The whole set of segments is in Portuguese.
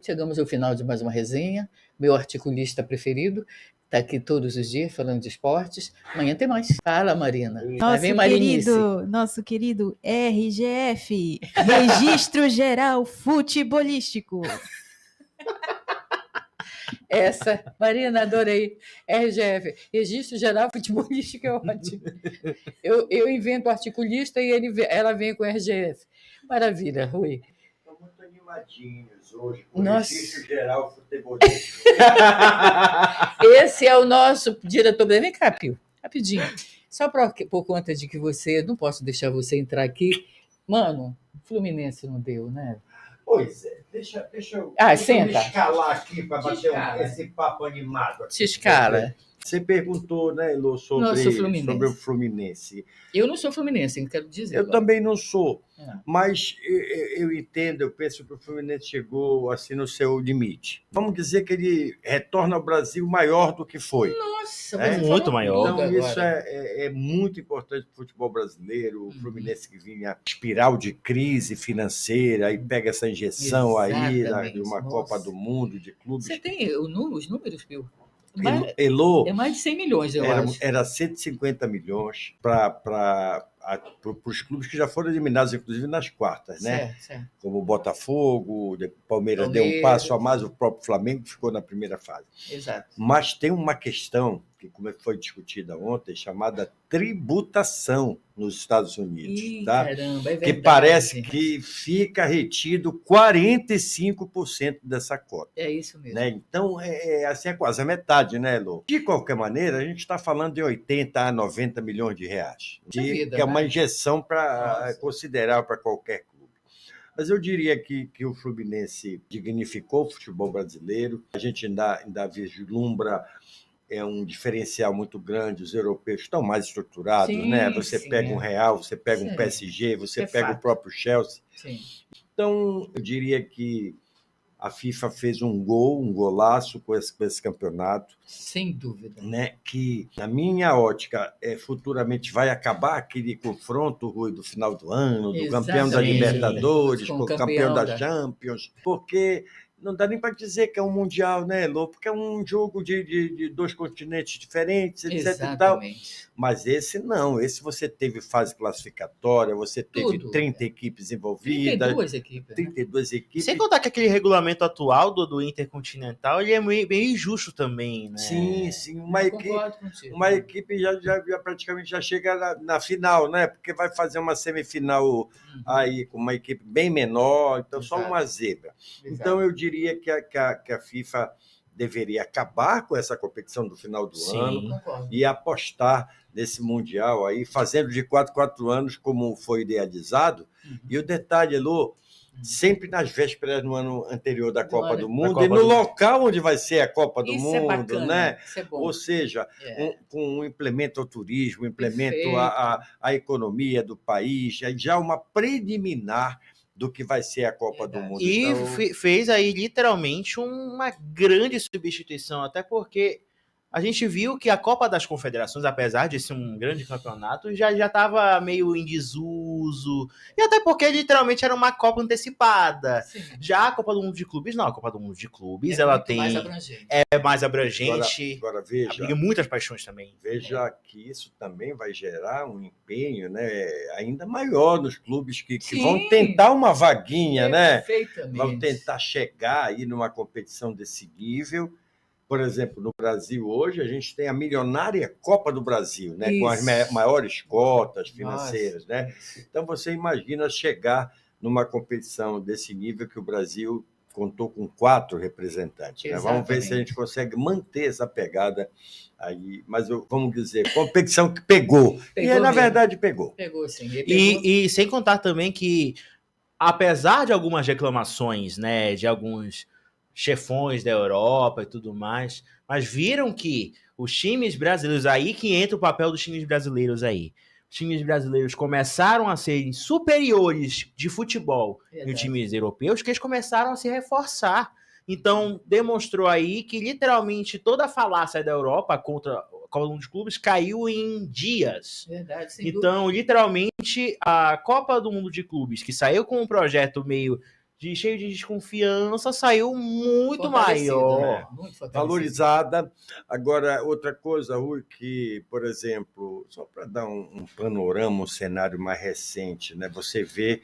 Chegamos ao final de mais uma resenha. Meu articulista preferido está aqui todos os dias falando de esportes. Amanhã tem mais. Fala, Marina. Vai vem Marinice. Nosso querido RGF, Registro Geral Futebolístico. Essa, Marina, adorei. RGF, Registro Geral Futebolístico, é ótimo. Eu invento articulista e ela vem com RGF. Maravilha, Rui. Estão muito animadinhos hoje com o Registro Geral Futebolístico. Esse é o nosso diretor. Vem cá, Pio, rapidinho. Só por conta de que você... Não posso deixar você entrar aqui. Mano, Fluminense não deu, né? Pois é. Deixa eu senta. Me escalar aqui para bater esse papo animado. Se escala. Você perguntou, né, Elô, sobre o Fluminense. Eu não sou fluminense, quero dizer. Eu também não sou, mas eu entendo, eu penso que o Fluminense chegou assim no seu limite. Vamos dizer que ele retorna ao Brasil maior do que foi. Nossa, muito maior. Então, isso é muito importante para o futebol brasileiro. O Fluminense que vinha espiral de crise financeira e pega essa injeção aí de uma Copa do Mundo de clubes. Você tem os números, Pio? Elô, é mais de 100 milhões, eu acho. Era 150 milhões para os clubes que já foram eliminados, inclusive nas quartas, né? Certo. Como o Botafogo, o Palmeiras deu um passo a mais, o próprio Flamengo ficou na primeira fase. Exato. Mas tem uma questão que, como foi discutida ontem, chamada tributação nos Estados Unidos, tá? Caramba, é verdade. Que parece que fica retido 45% dessa cota. É isso mesmo. Né? Então, assim, é quase a metade, né, Elô? De qualquer maneira, a gente está falando de 80 a 90 milhões de reais, que é uma injeção para considerar para qualquer clube. Mas eu diria que o Fluminense dignificou o futebol brasileiro, a gente ainda vislumbra um diferencial muito grande, os europeus estão mais estruturados, né? Você pega um Real, você pega um PSG, você pega o próprio Chelsea. Sim. Então, eu diria que a FIFA fez um golaço com esse campeonato. Sem dúvida. Né? Que, na minha ótica, futuramente vai acabar aquele confronto, Rui, do final do ano, do campeão da Libertadores com o campeão da Champions, porque não dá nem para dizer que é um mundial, né, Elô? Porque é um jogo de dois continentes diferentes, etc. Exatamente. E tal. Mas esse não, esse você teve fase classificatória, você teve 30 equipes envolvidas. 32 equipes. Sem contar que aquele regulamento atual do Intercontinental, ele é meio injusto também, né? Sim. Uma equipe já praticamente já chega na final, né? Porque vai fazer uma semifinal aí com uma equipe bem menor, então só uma zebra. Então eu diria que a FIFA deveria acabar com essa competição do final do ano e apostar nesse Mundial aí, fazendo de 4 anos como foi idealizado. E o detalhe, Elô, sempre nas vésperas no ano anterior da Copa do Mundo e no local onde vai ser a Copa do Mundo, bacana, né? Isso é bom. Ou seja, com um implemento ao turismo, implemento à economia do país, já uma preliminar do que vai ser a Copa do Mundo. E então fez aí literalmente uma grande substituição, até porque a gente viu que a Copa das Confederações, apesar de ser um grande campeonato, já estava meio em desuso, e até porque literalmente era uma Copa antecipada. Sim. Já a Copa do Mundo de Clubes, não, a Copa do Mundo de Clubes, ela tem mais abrangente, agora veja, abriga muitas paixões também. Veja que isso também vai gerar um empenho, né, ainda maior nos clubes que vão tentar uma vaguinha, né? Vão tentar chegar aí numa competição desse nível. Por exemplo, no Brasil hoje, a gente tem a milionária Copa do Brasil, né? Com as maiores cotas financeiras. Né? Então, você imagina chegar numa competição desse nível que o Brasil contou com 4 representantes. Né? Vamos ver se a gente consegue manter essa pegada aí. Mas vamos dizer, competição que pegou. E, na verdade, pegou. Pegou, sim. E sem contar também que, apesar de algumas reclamações, né, de alguns chefões da Europa e tudo mais, mas viram que os times brasileiros, aí que entra o papel dos times brasileiros aí, os times brasileiros começaram a serem superiores de futebol aos times europeus, que eles começaram a se reforçar. Então, demonstrou aí que literalmente toda a falácia da Europa contra a Copa do Mundo de Clubes caiu em dias. Verdade, sem então, dúvida. literalmente, a Copa do Mundo de Clubes, que saiu com um projeto meio cheio de desconfiança, saiu muito Fortalecida, maior. né? Muito fortalecida. Valorizada. Agora, outra coisa, Rui, que, por exemplo, só para dar um panorama, um cenário mais recente, né? Você vê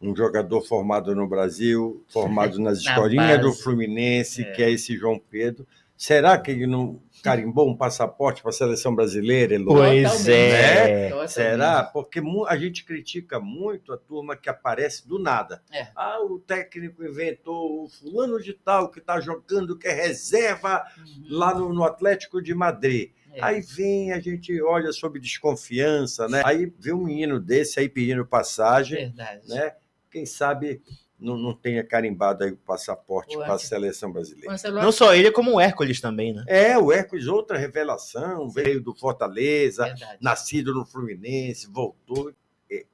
um jogador formado no Brasil, formado nas Na escolinhas do base. Fluminense, que é esse João Pedro. Será que ele não carimbou um passaporte para a seleção brasileira, Elô? Pois Totalmente. é. Totalmente. Será? Porque a gente critica muito a turma que aparece do nada. É. Ah, o técnico inventou o fulano de tal que está jogando, que é reserva lá no Atlético de Madrid. É. Aí vem, a gente olha sob desconfiança, né? Aí vê um menino desse aí pedindo passagem, Verdade. né? Quem sabe não tenha carimbado aí o passaporte Pô, para a seleção brasileira. Marcelo, Não só ele, como o Hércules também, né? O Hércules, outra revelação, veio do Fortaleza, verdade. nascido no Fluminense, voltou.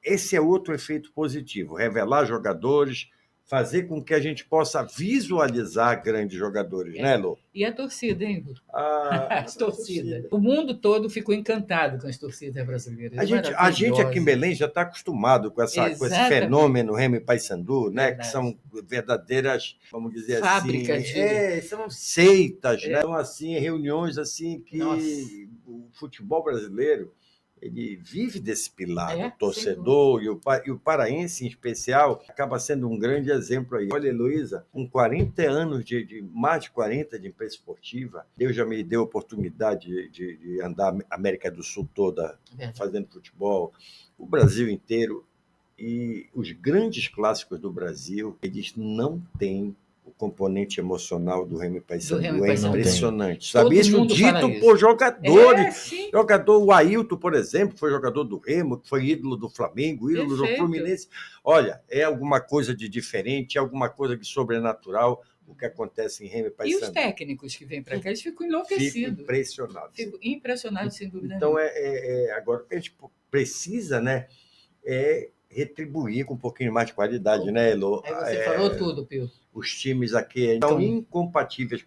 Esse é outro efeito positivo, revelar jogadores, fazer com que a gente possa visualizar grandes jogadores, né, Lô? E a torcida, hein, Gu? A As torcidas. O mundo todo ficou encantado com as torcidas brasileiras. A gente aqui em Belém já está acostumado com esse Exatamente. fenômeno Remo e Paysandu, né? Verdade. Que são verdadeiras, vamos dizer Fábricas assim, de- são seitas, né? São assim, reuniões assim que Nossa. o futebol brasileiro ele vive desse pilar, É, o torcedor e o paraense em especial acaba sendo um grande exemplo aí. Olha, Heloísa, com 40 anos mais de 40 de imprensa esportiva, Deus já me deu a oportunidade de andar a América do Sul toda Verdade. fazendo futebol, o Brasil inteiro, e os grandes clássicos do Brasil, eles não têm o componente emocional do Remo e Paysandu. Do Remo e É Paysandu. impressionante. Todo Sabe? Isso mundo fala dito isso. por jogadores. Sim. Jogador, o Ailton, por exemplo, que foi jogador do Remo, que foi ídolo do Flamengo, ídolo do Perfeito. Fluminense. Olha, é alguma coisa de diferente, é alguma coisa de sobrenatural o que acontece em Remo e E Paysandu. os técnicos que vêm para cá, eles ficam Fico enlouquecidos. impressionado. Fico impressionado, sem dúvida Então, nenhuma. agora o que a gente precisa, né, é retribuir com um pouquinho mais de qualidade, né, Elô? Aí você falou tudo, Pio. Os times aqui estão incompatíveis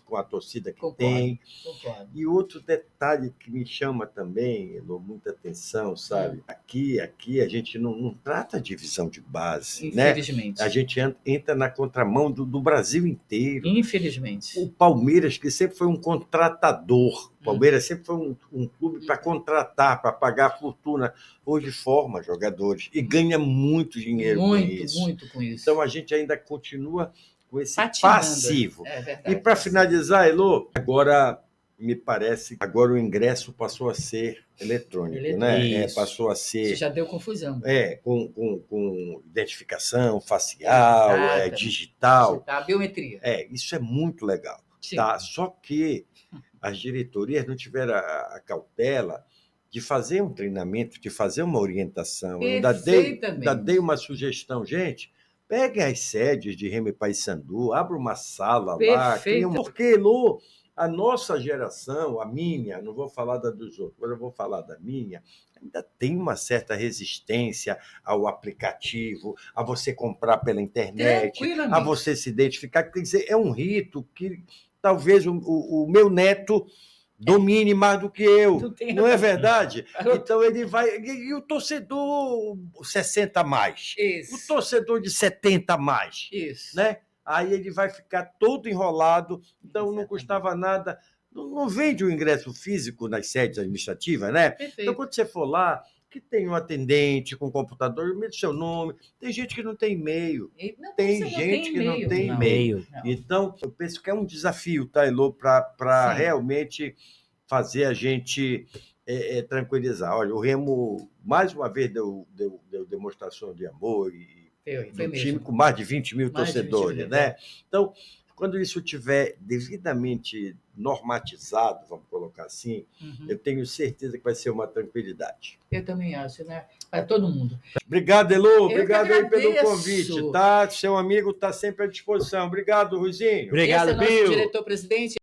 com a torcida que Concordo. tem. Concordo. E outro detalhe que me chama também, Elô, muita atenção, sabe? Aqui a gente não trata de divisão de base, né? Infelizmente. A gente entra na contramão do Brasil inteiro. Infelizmente. O Palmeiras, que sempre foi um contratador, o Palmeiras sempre foi um clube para contratar, para pagar a fortuna. Hoje forma jogadores e ganha muito dinheiro com isso. Muito com isso. Então a gente ainda continua com esse Patinando. passivo. É verdade. E para finalizar, Elô, agora me parece que agora o ingresso passou a ser eletrônico, né? Isso. Passou a Isso ser já deu confusão. com identificação facial, Exatamente. digital. A biometria. Isso é muito legal. Sim. Tá? Só que as diretorias não tiveram a cautela de fazer um treinamento, de fazer uma orientação. Eu ainda dei uma sugestão, gente. Peguem as sedes de Remo e Paysandu, abra uma sala lá. Porque, Lô, a nossa geração, a minha, não vou falar da dos outros, mas eu vou falar da minha, ainda tem uma certa resistência ao aplicativo, a você comprar pela internet, a você se identificar. Quer dizer, é um rito que talvez o meu neto domine mais do que eu, não é verdade? Então ele vai... E o torcedor 60 mais, Isso. o torcedor de 70 mais, Isso. né? Aí ele vai ficar todo enrolado, então não custava nada. Não vende o ingresso físico nas sedes administrativas, né? Perfeito. Então, quando você for lá, que tem um atendente com computador, o seu nome. Tem gente que não tem e-mail. Tem gente que não tem e-mail. Então, eu penso que é um desafio, tá, Elô, para realmente fazer a gente tranquilizar. Olha, o Remo, mais uma vez, deu demonstração de amor e um time com mais de 20 mil torcedores, né? Então, quando isso estiver devidamente normatizado, vamos colocar assim, eu tenho certeza que vai ser uma tranquilidade. Eu também acho, né? Para todo mundo. Obrigado, Elô. Obrigado aí pelo convite, tá? Seu amigo está sempre à disposição. Obrigado, Ruizinho. Obrigado, Pio. Esse é nosso diretor-presidente.